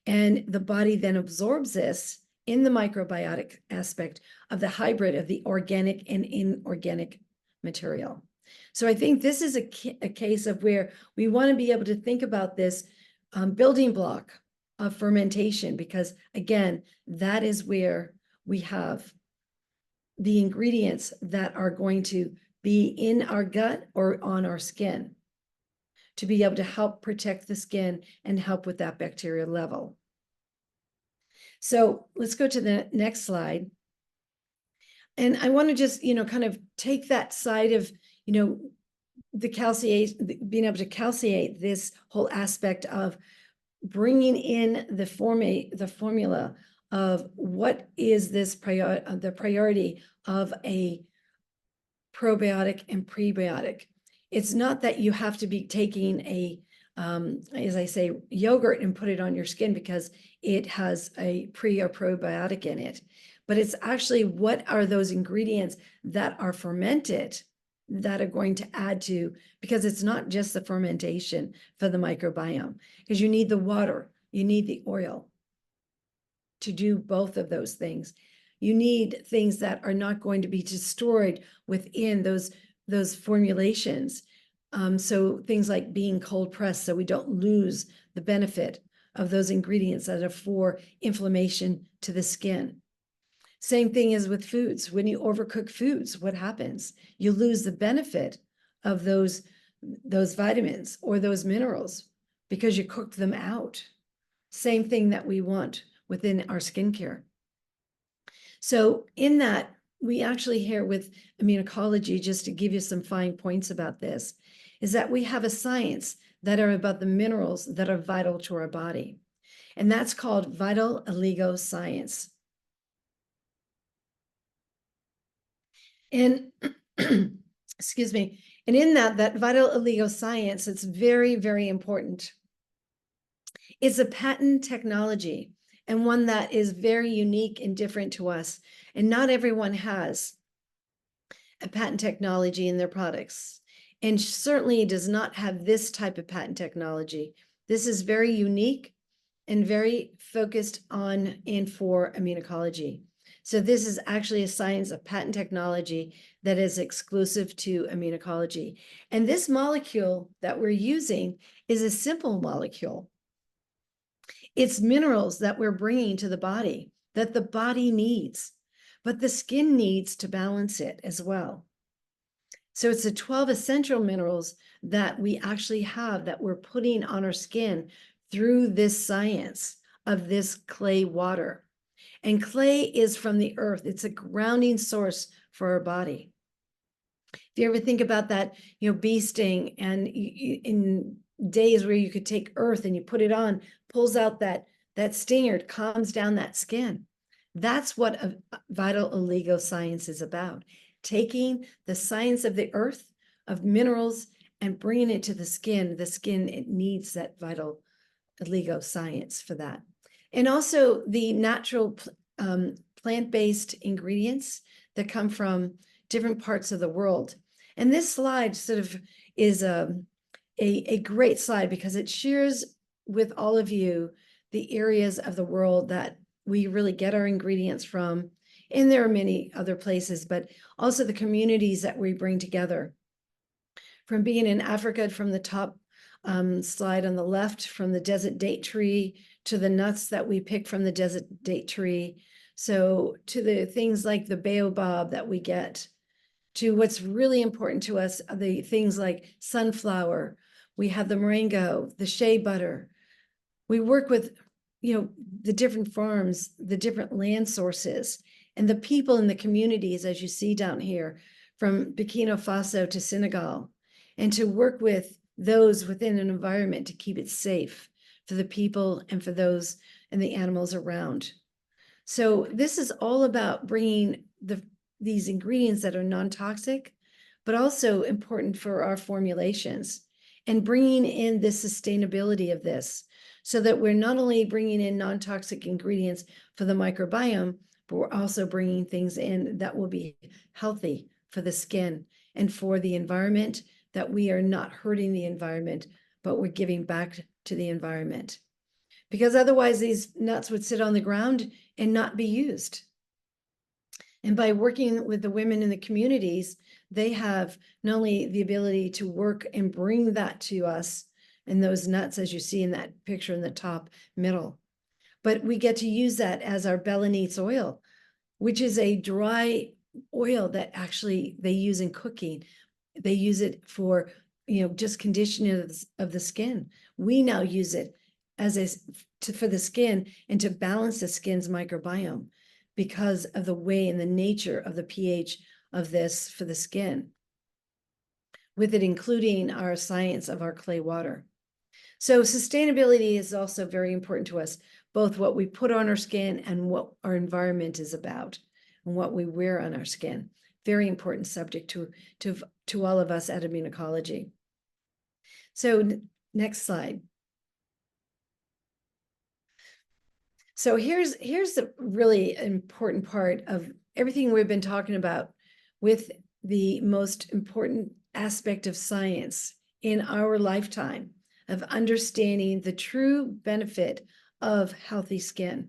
And the body then absorbs this in the microbiotic aspect of the hybrid of the organic and inorganic material. So I think this is a case of where we want to be able to think about this building block of fermentation, because again, that is where we have the ingredients that are going to be in our gut or on our skin to be able to help protect the skin and help with that bacterial level. So let's go to the next slide. And I want to just, kind of take that side of, the calciate, being able to calciate this whole aspect of bringing in the formula of what is this the priority of a probiotic and prebiotic. It's not that you have to be taking a, as I say, yogurt and put it on your skin because it has a pre or probiotic in it, but it's actually what are those ingredients that are fermented that are going to add to, because it's not just the fermentation for the microbiome, because you need the water, you need the oil to do both of those things. You need things that are not going to be destroyed within those formulations So things like being cold pressed, so we don't lose the benefit of those ingredients that are for inflammation to the skin. Same thing as with foods. When you overcook foods, what happens? You lose the benefit of those vitamins or those minerals because you cooked them out. Same thing that we want within our skincare. So in that, we actually here with Immunocologie, just to give you some fine points about this, is that we have a science that are about the minerals that are vital to our body. And that's called vital oligo science. And excuse me, and in that vital oligo science, it's very, very important. It's a patent technology and one that is very unique and different to us. And not everyone has a patent technology in their products, and certainly does not have this type of patent technology. This is very unique and very focused on and for immunocology. So this is actually a science of patent technology that is exclusive to immunocology. And this molecule that we're using is a simple molecule. It's minerals that we're bringing to the body that the body needs, but the skin needs to balance it as well. So it's the 12 essential minerals that we actually have that we're putting on our skin through this science of this clay water. And clay is from the earth. It's a grounding source for our body. If you ever think about that, bee sting, and in days where you could take earth and you put it on, pulls out that stinger, it calms down that skin. That's what a vital oligo science is about. Taking the science of the earth, of minerals, and bringing it to the skin. The skin, it needs that vital oligo science for that. And also the natural plant-based ingredients that come from different parts of the world. And this slide sort of is a great slide because it shares with all of you the areas of the world that we really get our ingredients from. And there are many other places, but also the communities that we bring together. From being in Africa, from the top slide on the left, from the desert date tree to the nuts that we pick from the desert date tree. So to the things like the baobab that we get, to what's really important to us, the things like sunflower. We have the moringa, the shea butter. We work with, the different farms, the different land sources, and the people in the communities, as you see down here, from Burkina Faso to Senegal, and to work with those within an environment to keep it safe for the people and for those and the animals around. So this is all about bringing these ingredients that are non-toxic, but also important for our formulations, and bringing in this sustainability of this, so that we're not only bringing in non-toxic ingredients for the microbiome, but we're also bringing things in that will be healthy for the skin and for the environment, that we are not hurting the environment, but we're giving back to the environment. Because otherwise these nuts would sit on the ground and not be used. And by working with the women in the communities, they have not only the ability to work and bring that to us, and those nuts, as you see in that picture in the top middle, but we get to use that as our Belenese oil, which is a dry oil that actually they use in cooking. They use it for, just conditioning of the skin. We now use it as for the skin and to balance the skin's microbiome, because of the way and the nature of the pH of this for the skin, with it including our science of our clay water. So sustainability is also very important to us, both what we put on our skin and what our environment is about, and what we wear on our skin. Very important subject to all of us at Immunocologie. So next slide. So here's the really important part of everything we've been talking about, with the most important aspect of science in our lifetime, of understanding the true benefit of healthy skin.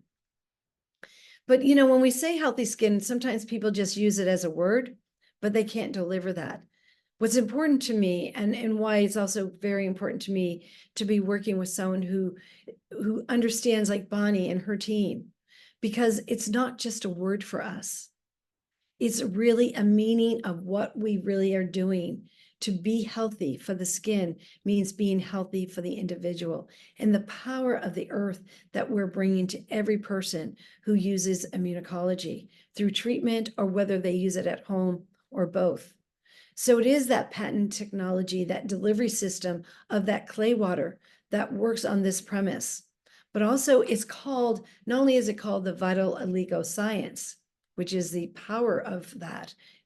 But when we say healthy skin, sometimes people just use it as a word, but they can't deliver that. What's important to me, and why it's also very important to me to be working with someone who understands, like Bonnie and her team, because it's not just a word for us. It's really a meaning of what we really are doing. To be healthy for the skin means being healthy for the individual, and the power of the earth that we're bringing to every person who uses immunocology through treatment, or whether they use it at home or both. So it is that patent technology, that delivery system of that clay water that works on this premise. But also it's called, not only is it called the vital oligo science, which is the power of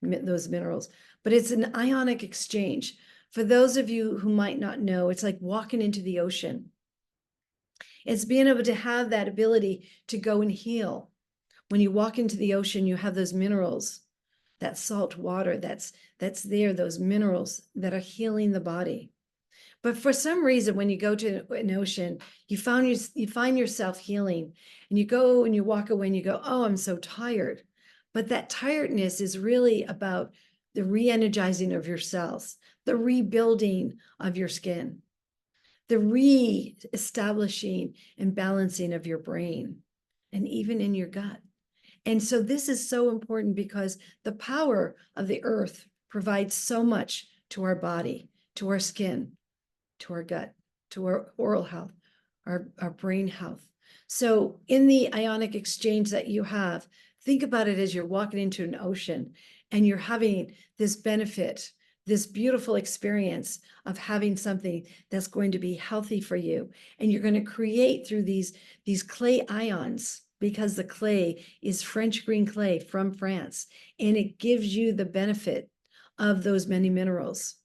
those minerals, but it's an ionic exchange. For those of you who might not know, it's like walking into the ocean. It's being able to have that ability to go and heal. When you walk into the ocean, you have those minerals, that salt water that's there, those minerals that are healing the body. But for some reason, when you go to an ocean, you find yourself healing, and you go and you walk away and you go, oh, I'm so tired. But that tiredness is really about the re-energizing of your cells, the rebuilding of your skin, the re-establishing and balancing of your brain, and even in your gut. And so this is so important because the power of the earth provides so much to our body, to our skin, to our gut, to our oral health, our brain health. So in the ionic exchange that you have, think about it as you're walking into an ocean and you're having this benefit, this beautiful experience of having something that's going to be healthy for you. And you're going to create through these clay ions, because the clay is French green clay from France, and it gives you the benefit of those many minerals.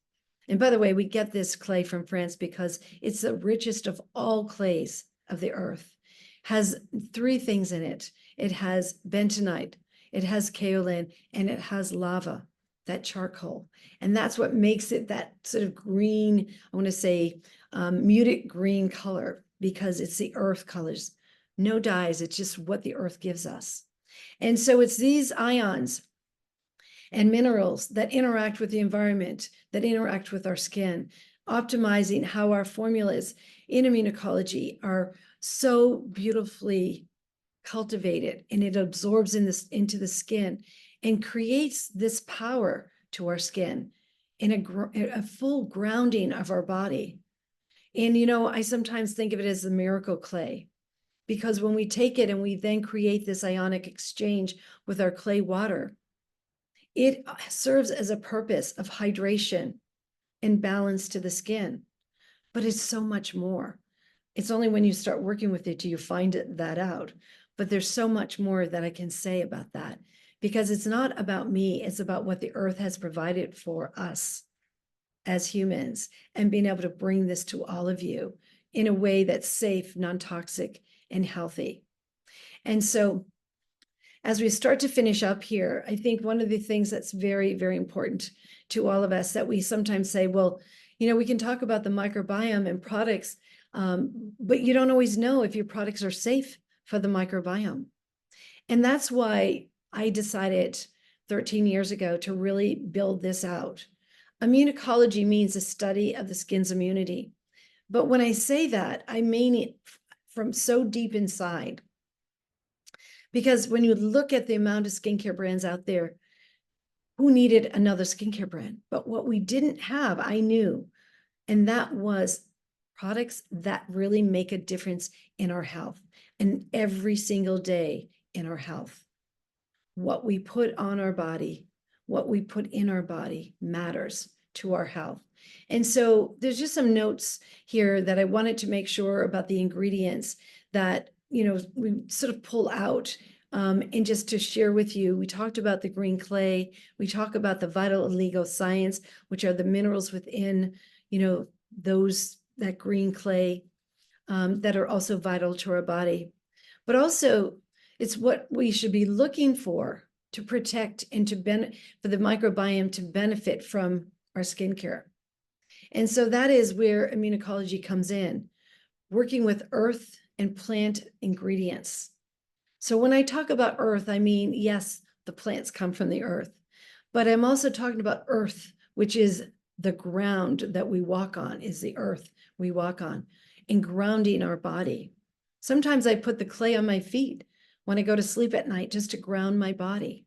And by the way, we get this clay from France because it's the richest of all clays of the earth. Has 3 things in it. It has bentonite, it has kaolin, and it has lava, that charcoal. And that's what makes it that sort of green, I want to say muted green color, because it's the earth colors. No dyes, it's just what the earth gives us. And so it's these ions and minerals that interact with the environment, that interact with our skin, optimizing how our formulas in immunocology are so beautifully cultivated, and it absorbs into the skin and creates this power to our skin in a full grounding of our body. And, I sometimes think of it as the miracle clay, because when we take it and we then create this ionic exchange with our clay water, it serves as a purpose of hydration and balance to the skin. But it's so much more. It's only when you start working with it do you find that out. But there's so much more that I can say about that, because it's not about me. It's about what the earth has provided for us as humans, and being able to bring this to all of you in a way that's safe, non-toxic, and healthy. And so as we start to finish up here, I think one of the things that's very, very important to all of us, that we sometimes say, well, we can talk about the microbiome and products, but you don't always know if your products are safe for the microbiome. And that's why I decided 13 years ago to really build this out. Immunocology means the study of the skin's immunity. But when I say that, I mean it from so deep inside. Because when you look at the amount of skincare brands out there, who needed another skincare brand? But what we didn't have, I knew, and that was products that really make a difference in our health, and every single day in our health. What we put on our body, what we put in our body matters to our health. And so there's just some notes here that I wanted to make sure about the ingredients that, we sort of pull out, and just to share with you. We talked about the green clay. We talk about the vital oligo science, which are the minerals within, that green clay, that are also vital to our body. But also, it's what we should be looking for to protect and for the microbiome to benefit from our skincare. And so that is where immunocology comes in, working with earth and plant ingredients. So when I talk about earth, I mean, yes, the plants come from the earth, but I'm also talking about earth, which is the ground that we walk on is the earth we walk on, and grounding our body. Sometimes I put the clay on my feet when I go to sleep at night just to ground my body,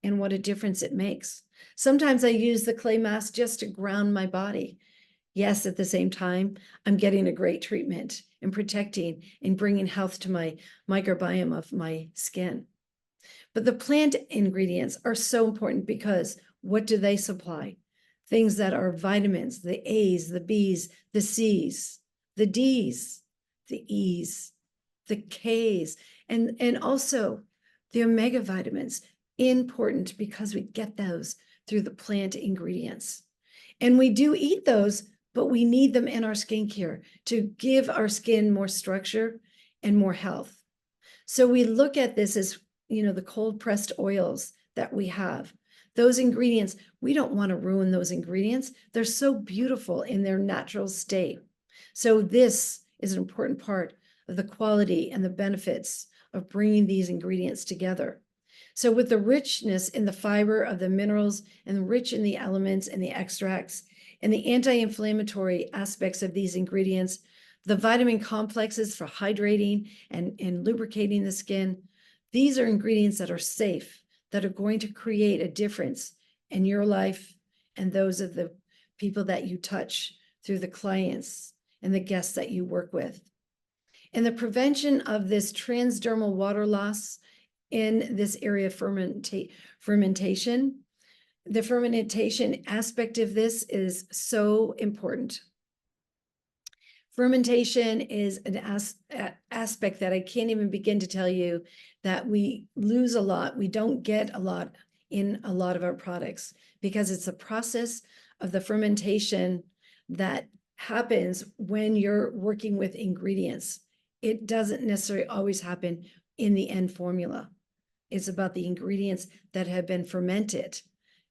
and what a difference it makes. Sometimes I use the clay mask just to ground my body. Yes, at the same time, I'm getting a great treatment and protecting and bringing health to my microbiome of my skin. But the plant ingredients are so important because what do they supply? Things that are vitamins, the A's, the B's, the C's, the D's, the E's, the K's, and also the omega vitamins, important because we get those through the plant ingredients. And we do eat those, but we need them in our skincare to give our skin more structure and more health. So we look at this as, the cold pressed oils that we have. Those ingredients, we don't want to ruin those ingredients. They're so beautiful in their natural state. So this is an important part of the quality and the benefits of bringing these ingredients together. So with the richness in the fiber of the minerals and rich in the elements and the extracts and the anti-inflammatory aspects of these ingredients, the vitamin complexes for hydrating and lubricating the skin, these are ingredients that are safe, that are going to create a difference in your life and those of the people that you touch through the clients and the guests that you work with. And the prevention of this transdermal water loss in this area of fermentation, the fermentation aspect of this is so important. Fermentation is an aspect that I can't even begin to tell you that we lose a lot. We don't get a lot in a lot of our products because it's a process of the fermentation that happens when you're working with ingredients. It doesn't necessarily always happen in the end formula. It's about the ingredients that have been fermented.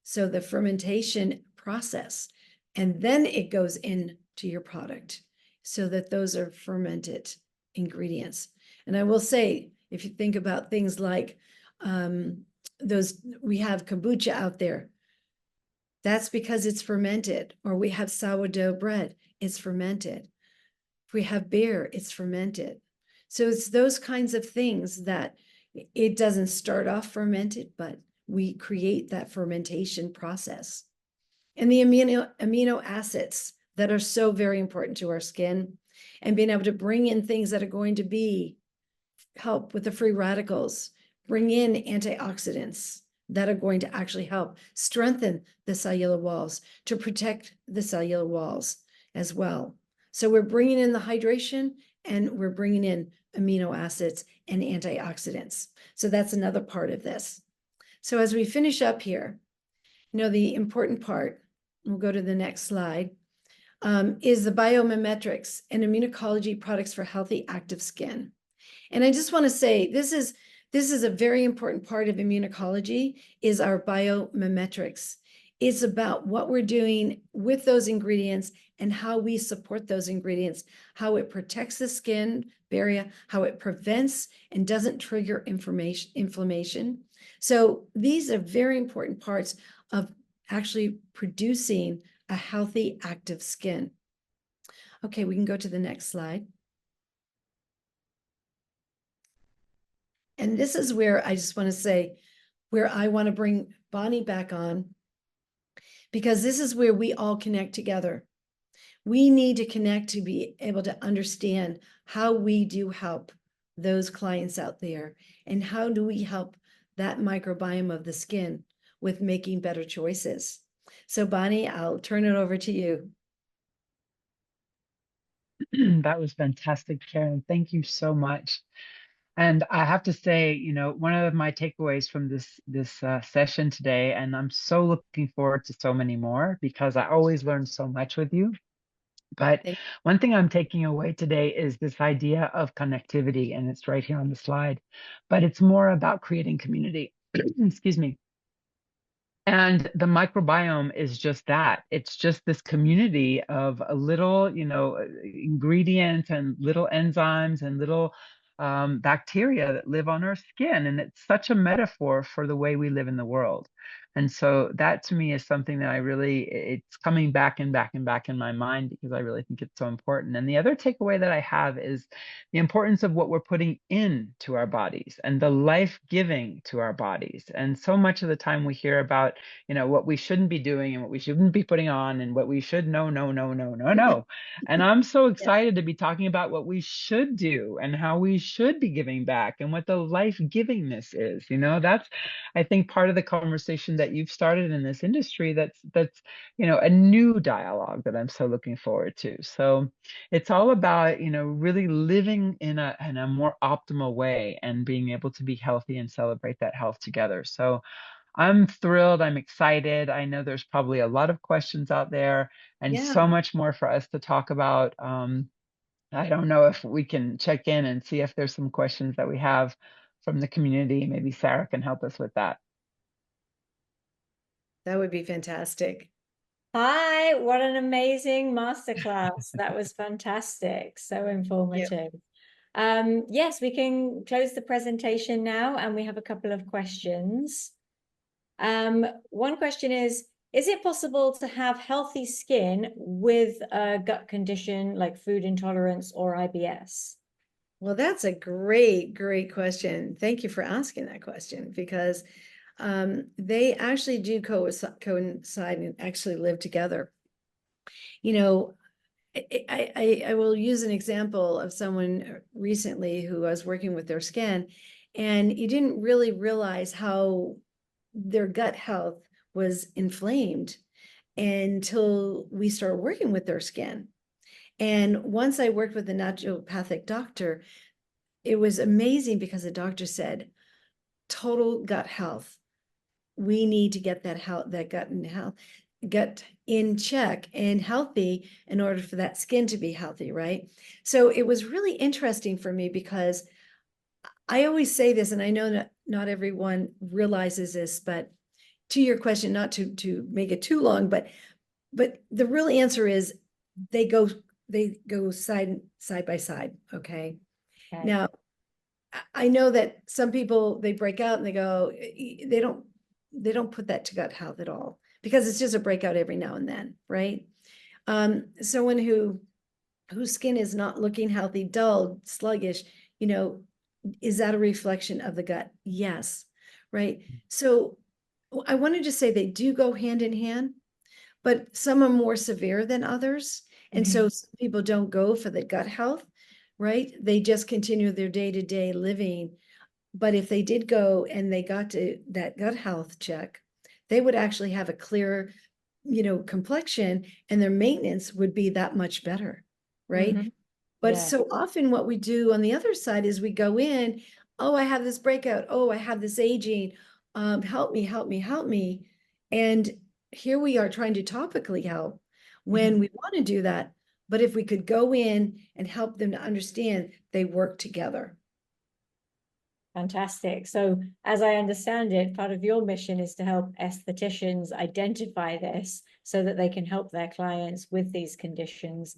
So the fermentation process, and then it goes into your product so that those are fermented ingredients. And I will say, if you think about things like we have kombucha out there, that's because it's fermented, or we have sourdough bread, it's fermented. If we have beer, it's fermented. So it's those kinds of things that it doesn't start off fermented, but we create that fermentation process. And the amino acids that are so very important to our skin, and being able to bring in things that are going to help with the free radicals, bring in antioxidants that are going to actually help strengthen the cellular walls, to protect the cellular walls as well. So we're bringing in the hydration, and we're bringing in amino acids and antioxidants. So that's another part of this. So as we finish up here, the important part, we'll go to the next slide, is the biomimetrics and immunocology products for healthy, active skin. And I just want to say, this is a very important part of immunocology, is our biomimetrics. It's about what we're doing with those ingredients and how we support those ingredients, how it protects the skin barrier, how it prevents and doesn't trigger inflammation. So these are very important parts of actually producing a healthy, active skin. Okay, we can go to the next slide. And this is where I just want to say, where I want to bring Bonnie back on, because this is where we all connect together. We need to connect to be able to understand how we do help those clients out there, and how do we help that microbiome of the skin with making better choices. So Bonnie, I'll turn it over to you. That was fantastic, Karen. Thank you so much. And I have to say, one of my takeaways from this session today, and I'm so looking forward to so many more, because I always learn so much with you. But one thing I'm taking away today is this idea of connectivity, and it's right here on the slide, but it's more about creating community. Excuse me. And the microbiome is just that. It's just this community of a little, ingredients and little enzymes and little bacteria that live on our skin. And it's such a metaphor for the way we live in the world. And so that to me is something that it's coming back and back and back in my mind because I really think it's so important. And the other takeaway that I have is the importance of what we're putting into our bodies and the life giving to our bodies. And so much of the time we hear about, what we shouldn't be doing and what we shouldn't be putting on and what we should no. And I'm so Yeah. excited to be talking about what we should do and how we should be giving back and what the life givingness is. That's, I think, part of the conversation that you've started in this industry. That's a new dialogue that I'm so looking forward to. So it's all about, really living in a more optimal way and being able to be healthy and celebrate that health together. So I'm thrilled. I'm excited. I know there's probably a lot of questions out there and so Yeah, much more for us to talk about. I don't know if we can check in and see if there's some questions that we have from the community. Maybe Sarah can help us with that. that would be fantastic. Hi, what an amazing masterclass. That was fantastic. So informative. Yes, we can close the presentation now, and we have a couple of questions. One question is it possible to have healthy skin with a gut condition like food intolerance or IBS? Well, that's a great, great question. Thank you for asking that question because they actually do coincide and actually live together. You know, I will use an example of someone recently who I was working with their skin, and you didn't really realize how their gut health was inflamed until we started working with their skin. And once I worked with a naturopathic doctor, it was amazing because the doctor said, total gut health. We need to get that gut in check and healthy in order for that skin to be healthy, right? So it was really interesting for me because I always say this, and I know that not everyone realizes this, but to your question, not to make it too long, but the real answer is they go side by side. Okay. Okay. Now, I know that some people, they break out and they go, they don't put that to gut health at all because it's just a breakout every now and then, right? Someone whose skin is not looking healthy, dull, sluggish, is that a reflection of the gut? Yes, right? So I wanted to say they do go hand in hand, but some are more severe than others. And so some people don't go for the gut health, right? They just continue their day-to-day living. But if they did go and they got to that gut health check, they would actually have a clear, complexion, and their maintenance would be that much better, right? But Yeah. so often what we do on the other side is we go in, oh, I have this breakout. Oh, I have this aging. Help me, help me, help me. And here we are trying to topically help when we want to do that. But if we could go in and help them to understand they work together. Fantastic. So, as I understand it, part of your mission is to help estheticians identify this so that they can help their clients with these conditions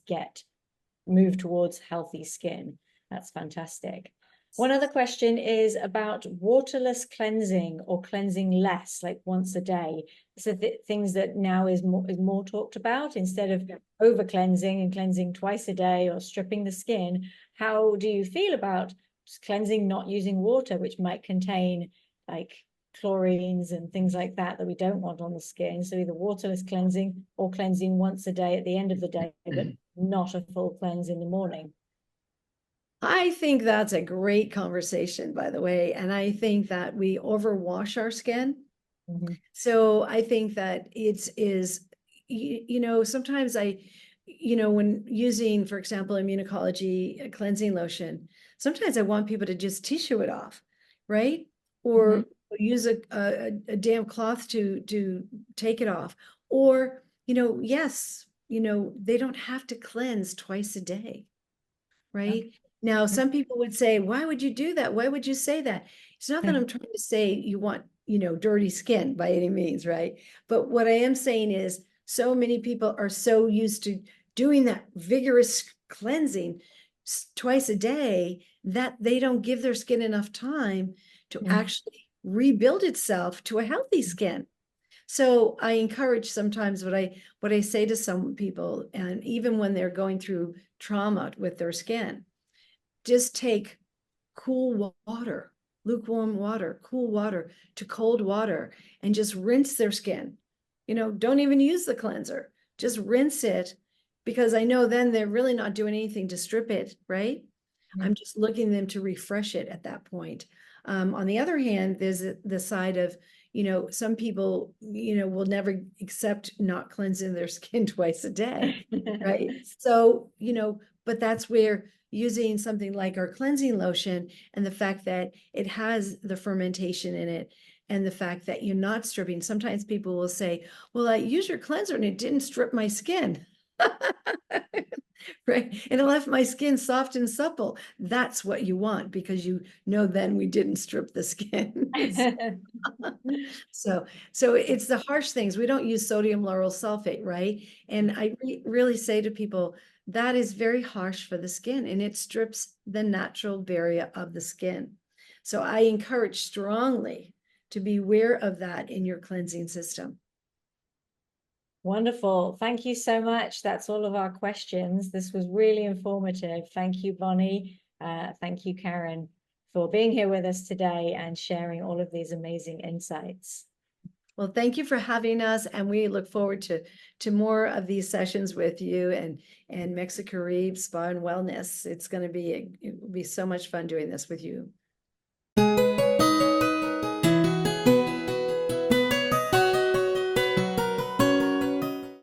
move towards healthy skin. That's fantastic. One other question is about waterless cleansing or cleansing less, like once a day. So things that now is more talked about instead of over cleansing and cleansing twice a day or stripping the skin. How do you feel about cleansing not using water, which might contain like chlorines and things like that we don't want on the skin? So either waterless cleansing or cleansing once a day at the end of the day, but not a full cleanse in the morning. I think that's a great conversation, by the way. And I think that we overwash our skin. So I think that sometimes when using, for example, Immunocologie cleansing lotion, sometimes I want people to just tissue it off, right? Or use a damp cloth to take it off. Or, yes, they don't have to cleanse twice a day, right? Okay. Now, some people would say, why would you do that? Why would you say that? It's not that I'm trying to say you want, dirty skin by any means, right? But what I am saying is so many people are so used to doing that vigorous cleansing twice a day that they don't give their skin enough time to actually rebuild itself to a healthy skin. So I encourage sometimes what I say to some people, and even when they're going through trauma with their skin, just take cool water, lukewarm water, cool water to cold water, and just rinse their skin. Don't even use the cleanser, just rinse it, because I know then they're really not doing anything to strip it, right? I'm just looking them to refresh it at that point. On the other hand, there's the side of, some people, will never accept not cleansing their skin twice a day, right? So, but that's where using something like our cleansing lotion, and the fact that it has the fermentation in it, and the fact that you're not stripping. Sometimes people will say, well, I use your cleanser and it didn't strip my skin. Right. And it left my skin soft and supple. That's what you want, because then we didn't strip the skin. So it's the harsh things. We don't use sodium lauryl sulfate, right? And I really say to people, that is very harsh for the skin, and it strips the natural barrier of the skin. So I encourage strongly to be aware of that in your cleansing system. Wonderful. Thank you so much. That's all of our questions. This was really informative. Thank you, Bonnie. Thank you, Karen, for being here with us today and sharing all of these amazing insights. Well, thank you for having us, and we look forward to more of these sessions with you and MexiCaribe Spa and Wellness. It will be so much fun doing this with you.